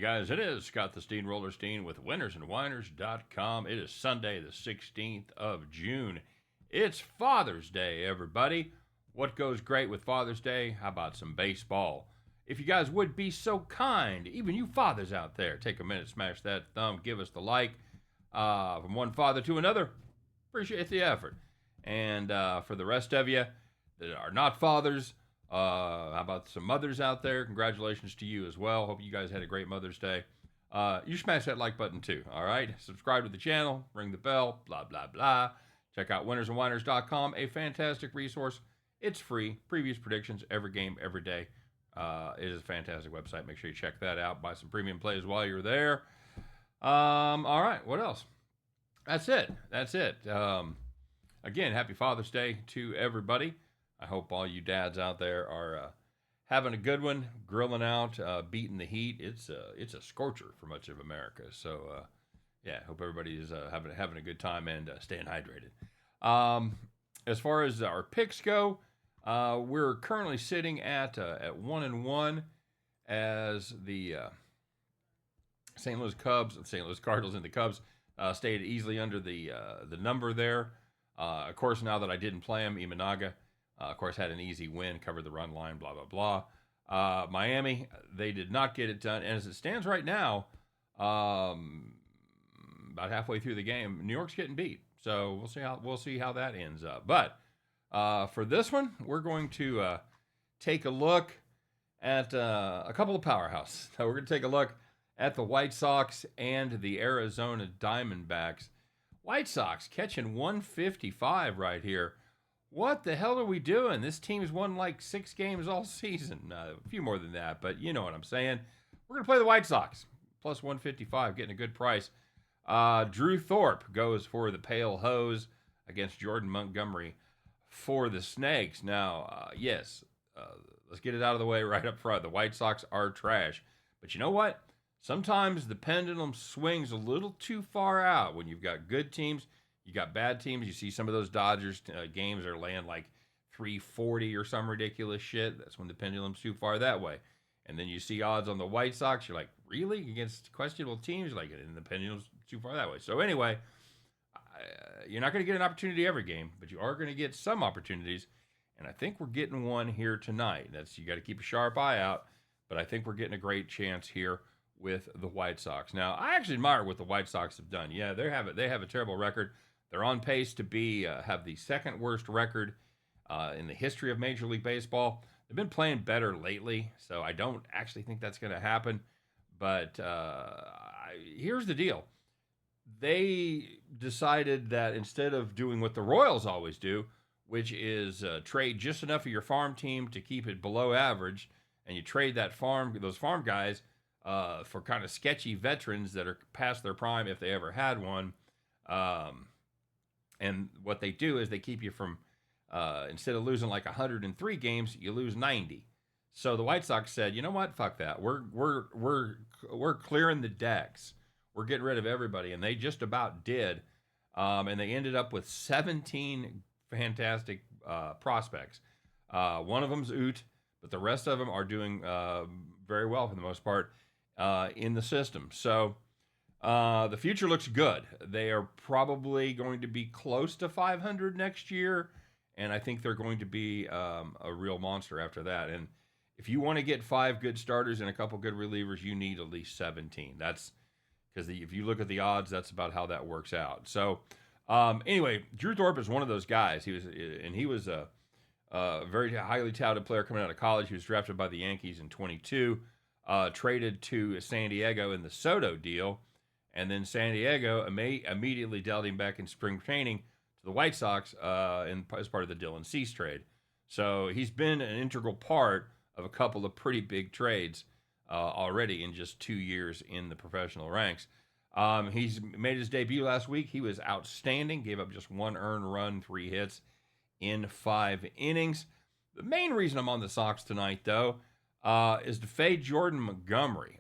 guys, it is Scott the Steamroller Steen with winnersandwhiners.com. It is Sunday, the 16th of June. It's Father's Day, everybody. What goes great with Father's Day? How about some baseball? If you guys would be so kind, even you fathers out there, take a minute, smash that thumb, give us the like. From one father to another, appreciate the effort. And for the rest of you that are not fathers, how about some mothers out there? Congratulations to you as well. Hope you guys had a great Mother's Day. You smash that like button too, all right? Subscribe to the channel, ring the bell, blah, blah, blah. Check out winnersandwhiners.com, a fantastic resource. It's free. Previous predictions, every game, every day. It is a fantastic website. Make sure you check that out. Buy some premium plays while you're there. All right, what else? That's it. Again, happy Father's Day to everybody. I hope all you dads out there are having a good one, grilling out, beating the heat. It's a scorcher for much of America. So, yeah, hope everybody is having a good time and staying hydrated. As far as our picks go, we're currently sitting at 1-1 as the St. Louis Cardinals and the Cubs stayed easily under the number there. Of course, now that I didn't play him, Imanaga, of course, had an easy win, covered the run line, blah, blah, blah. Miami, they did not get it done. And as it stands right now, about halfway through the game, New York's getting beat. So we'll see how that ends up. But for this one, we're going to take a look at a couple of powerhouses. So we're going to take a look at the White Sox and the Arizona Diamondbacks. White Sox catching 155 right here. What the hell are we doing? This team's won like 6 games all season. A few more than that, but you know what I'm saying. We're going to play the White Sox. Plus 155, getting a good price. Drew Thorpe goes for the Pale Hose against Jordan Montgomery for the Snakes. Now, yes, let's get it out of the way right up front. The White Sox are trash. But you know what? Sometimes the pendulum swings a little too far out when you've got good teams. You got bad teams. You see some of those Dodgers games are laying like 340 or some ridiculous shit. That's when the pendulum's too far that way. And then you see odds on the White Sox. You're like, really? Against questionable teams? You're like, and the pendulum's too far that way. So anyway, you're not going to get an opportunity every game, but you are going to get some opportunities. And I think we're getting one here tonight. You got to keep a sharp eye out. But I think we're getting a great chance here with the White Sox. Now, I actually admire what the White Sox have done. Yeah, they have a terrible record. They're on pace to have the second worst record in the history of Major League Baseball. They've been playing better lately, so I don't actually think that's going to happen. But here's the deal. They decided that instead of doing what the Royals always do, which is trade just enough of your farm team to keep it below average, and you trade those farm guys for kind of sketchy veterans that are past their prime if they ever had one. And what they do is they keep you from, instead of losing like 103 games, you lose 90. So the White Sox said, you know what? Fuck that. We're clearing the decks. We're getting rid of everybody. And they just about did. And they ended up with 17 fantastic prospects. One of them's Oot, but the rest of them are doing very well for the most part in the system. So the future looks good. They are probably going to be close to 500 next year, and I think they're going to be a real monster after that. And if you want to get 5 good starters and a couple good relievers, you need at least 17. That's because if you look at the odds, that's about how that works out. So anyway, Drew Thorpe is one of those guys. He was a very highly touted player coming out of college. He was drafted by the Yankees in 22, traded to San Diego in the Soto deal. And then San Diego immediately dealt him back in spring training to the White Sox as part of the Dylan Cease trade. So he's been an integral part of a couple of pretty big trades already in just 2 years in the professional ranks. He's made his debut last week. He was outstanding, gave up just 1 earned run, 3 hits in 5 innings. The main reason I'm on the Sox tonight, though, is to fade Jordan Montgomery.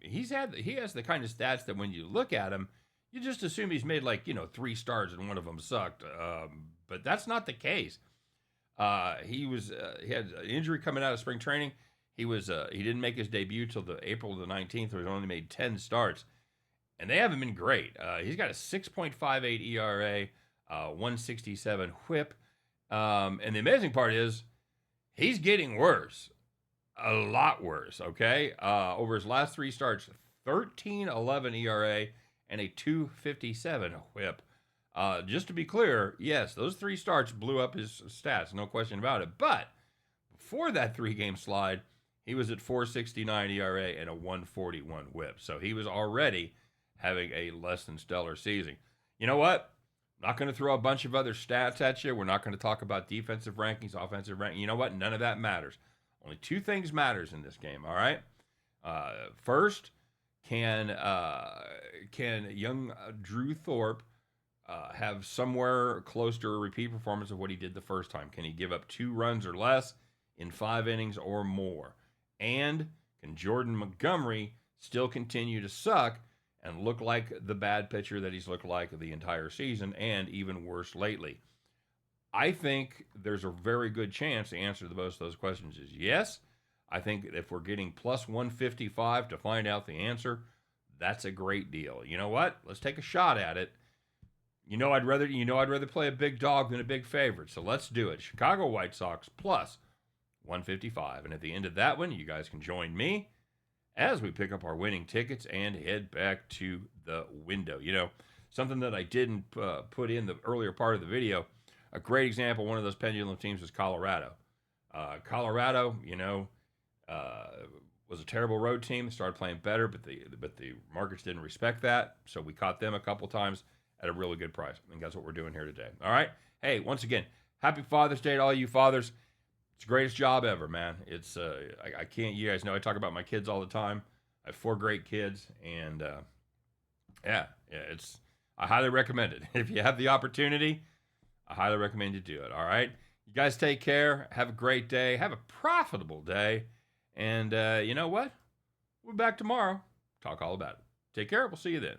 He has the kind of stats that when you look at him, you just assume he's made 3 starts and one of them sucked. But that's not the case. He had an injury coming out of spring training. He didn't make his debut till the April the 19th, where he's only made 10 starts, and they haven't been great. He's got a 6.58 ERA, 167 WHIP, and the amazing part is he's getting worse, a lot worse. Okay, over his last 3 starts, 13.11 ERA and a 257 WHIP. Just to be clear, yes, those 3 starts blew up his stats, no question about it. But before that 3-game slide, he was at 4.69 ERA and a 141 WHIP. So he was already having a less than stellar season. You know what? I'm not going to throw a bunch of other stats at you. We're not going to talk about defensive rankings, offensive rankings. You know what? None of that matters. Only 2 things matters in this game, all right? First, can young Drew Thorpe have somewhere close to a repeat performance of what he did the first time? Can he give up 2 runs or less in 5 innings or more? And can Jordan Montgomery still continue to suck and look like the bad pitcher that he's looked like the entire season, and even worse lately? I think there's a very good chance the answer to both of those questions is yes. I think if we're getting plus 155 to find out the answer, that's a great deal. You know what? Let's take a shot at it. I'd rather play a big dog than a big favorite. So let's do it. Chicago White Sox plus 155. And at the end of that one, you guys can join me as we pick up our winning tickets and head back to the window. Something that I didn't put in the earlier part of the video, a great example, one of those pendulum teams is Colorado. Colorado, was a terrible road team. They started playing better, but the markets didn't respect that. So we caught them a couple times at a really good price. And that's what we're doing here today. All right. Hey, once again, happy Father's Day to all you fathers. It's the greatest job ever, man. It's I can't. You guys know I talk about my kids all the time. I have 4 great kids, and it's. I highly recommend it. If you have the opportunity, I highly recommend you do it. All right. You guys take care. Have a great day. Have a profitable day. And you know what? We'll be back tomorrow. Talk all about it. Take care. We'll see you then.